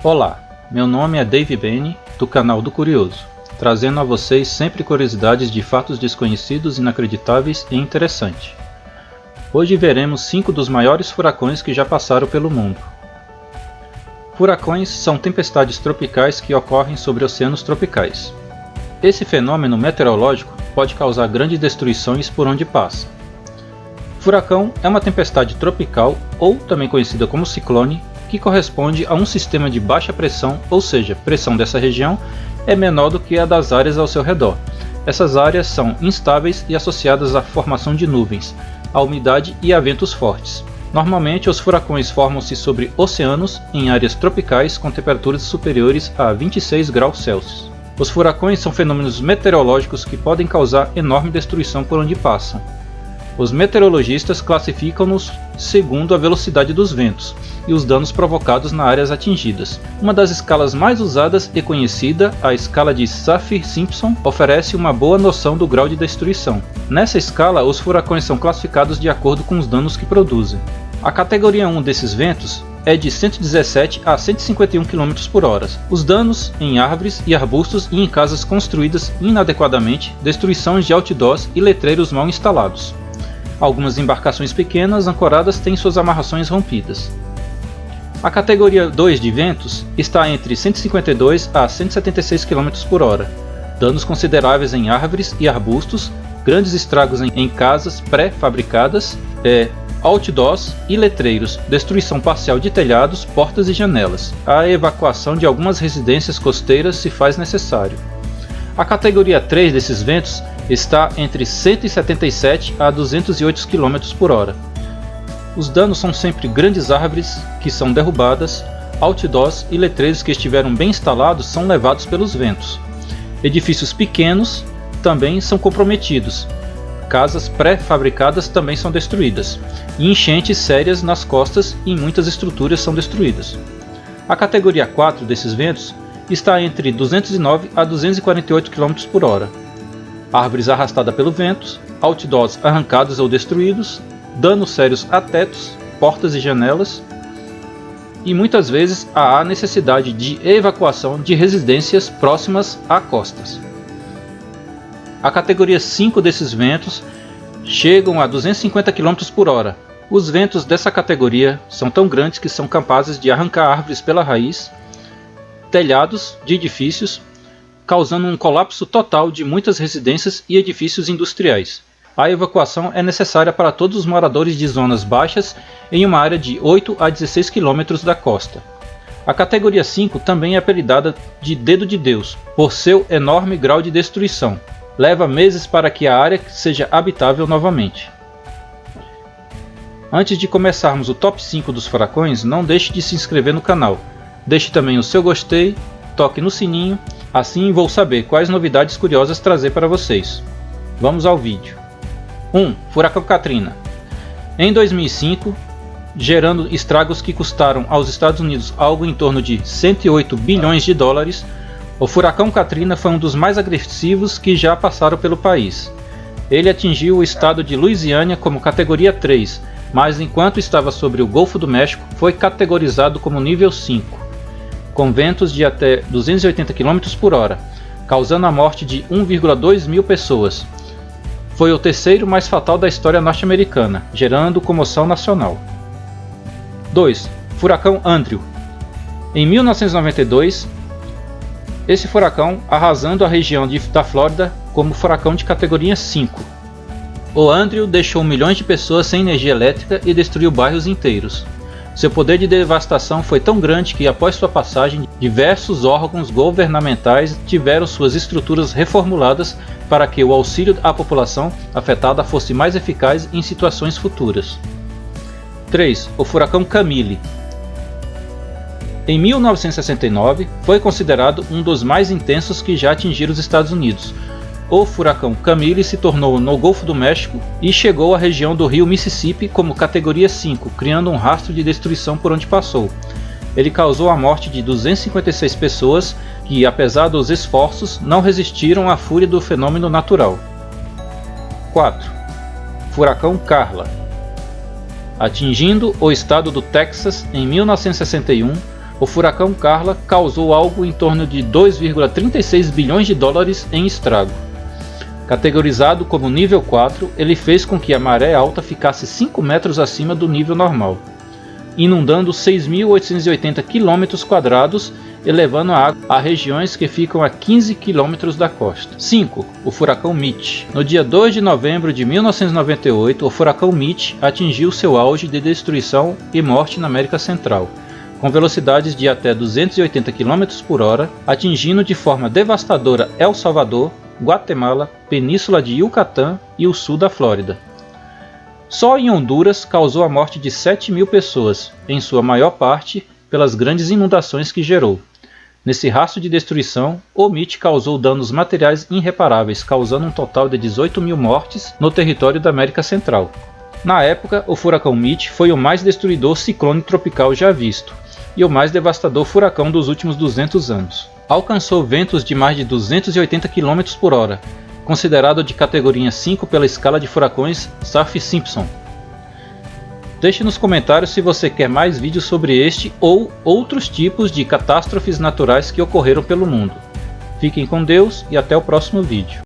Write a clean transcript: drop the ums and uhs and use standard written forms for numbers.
Olá, meu nome é Dave Bene, do canal do Curioso, trazendo a vocês sempre curiosidades de fatos desconhecidos, inacreditáveis e interessantes. Hoje veremos 5 dos maiores furacões que já passaram pelo mundo. Furacões são tempestades tropicais que ocorrem sobre oceanos tropicais. Esse fenômeno meteorológico pode causar grandes destruições por onde passa. Furacão é uma tempestade tropical, ou também conhecida como ciclone, que corresponde a um sistema de baixa pressão, ou seja, pressão dessa região é menor do que a das áreas ao seu redor. Essas áreas são instáveis e associadas à formação de nuvens, à umidade e a ventos fortes. Normalmente, os furacões formam-se sobre oceanos em áreas tropicais com temperaturas superiores a 26 graus Celsius. Os furacões são fenômenos meteorológicos que podem causar enorme destruição por onde passam. Os meteorologistas classificam-nos segundo a velocidade dos ventos e os danos provocados nas áreas atingidas. Uma das escalas mais usadas e conhecida, a escala de Saffir-Simpson, oferece uma boa noção do grau de destruição. Nessa escala, os furacões são classificados de acordo com os danos que produzem. A categoria 1 desses ventos é de 117 a 151 km por hora. Os danos em árvores e arbustos e em casas construídas inadequadamente, destruições de outdoors e letreiros mal instalados. Algumas embarcações pequenas ancoradas têm suas amarrações rompidas. A categoria 2 de ventos está entre 152 a 176 km por hora. Danos consideráveis em árvores e arbustos, grandes estragos em casas pré-fabricadas, outdoors e letreiros, destruição parcial de telhados, portas e janelas. A evacuação de algumas residências costeiras se faz necessário. A categoria 3 desses ventos está entre 177 a 208 km por hora. Os danos são sempre grandes árvores que são derrubadas, outdoors e letreiros que estiveram bem instalados são levados pelos ventos. Edifícios pequenos também são comprometidos. Casas pré-fabricadas também são destruídas. E enchentes sérias nas costas e muitas estruturas são destruídas. A categoria 4 desses ventos está entre 209 a 248 km por hora. Árvores arrastadas pelo vento, outdoors arrancados ou destruídos, danos sérios a tetos, portas e janelas, e muitas vezes há necessidade de evacuação de residências próximas a costas. A categoria 5 desses ventos chegam a 250 km por hora. Os ventos dessa categoria são tão grandes que são capazes de arrancar árvores pela raiz, telhados de edifícios, causando um colapso total de muitas residências e edifícios industriais. A evacuação é necessária para todos os moradores de zonas baixas em uma área de 8 a 16 km da costa. A categoria 5 também é apelidada de Dedo de Deus, por seu enorme grau de destruição. Leva meses para que a área seja habitável novamente. Antes de começarmos o top 5 dos furacões, não deixe de se inscrever no canal. Deixe também o seu gostei, toque no sininho, assim vou saber quais novidades curiosas trazer para vocês. Vamos ao vídeo. 1. Furacão Katrina. Em 2005, gerando estragos que custaram aos Estados Unidos algo em torno de 108 bilhões de dólares, o furacão Katrina foi um dos mais agressivos que já passaram pelo país. Ele atingiu o estado de Louisiana como categoria 3, mas enquanto estava sobre o Golfo do México, foi categorizado como nível 5. Com ventos de até 280 km por hora, causando a morte de 1,2 mil pessoas. Foi o terceiro mais fatal da história norte-americana, gerando comoção nacional. 2. Furacão Andrew. Em 1992, esse furacão arrasando a região da Flórida como furacão de categoria 5. O Andrew deixou milhões de pessoas sem energia elétrica e destruiu bairros inteiros. Seu poder de devastação foi tão grande que, após sua passagem, diversos órgãos governamentais tiveram suas estruturas reformuladas para que o auxílio à população afetada fosse mais eficaz em situações futuras. 3. O furacão Camille. Em 1969, foi considerado um dos mais intensos que já atingiram os Estados Unidos. O furacão Camille se tornou no Golfo do México e chegou à região do rio Mississippi como categoria 5, criando um rastro de destruição por onde passou. Ele causou a morte de 256 pessoas que, apesar dos esforços, não resistiram à fúria do fenômeno natural. 4. Furacão Carla. Atingindo o estado do Texas em 1961, o furacão Carla causou algo em torno de 2,36 bilhões de dólares em estrago. Categorizado como nível 4, ele fez com que a maré alta ficasse 5 metros acima do nível normal, inundando 6.880 km², elevando a água a regiões que ficam a 15 km da costa. 5. O furacão Mitch. No dia 2 de novembro de 1998, o furacão Mitch atingiu seu auge de destruição e morte na América Central, com velocidades de até 280 km/h, atingindo de forma devastadora El Salvador, Guatemala, Península de Yucatán e o sul da Flórida. Só em Honduras causou a morte de 7.000 pessoas, em sua maior parte pelas grandes inundações que gerou. Nesse rastro de destruição, o Mitch causou danos materiais irreparáveis, causando um total de 18.000 mortes no território da América Central. Na época, o furacão Mitch foi o mais destruidor ciclone tropical já visto, e o mais devastador furacão dos últimos 200 anos. Alcançou ventos de mais de 280 km/h, considerado de categoria 5 pela escala de furacões Saffir-Simpson. Deixe nos comentários se você quer mais vídeos sobre este ou outros tipos de catástrofes naturais que ocorreram pelo mundo. Fiquem com Deus e até o próximo vídeo.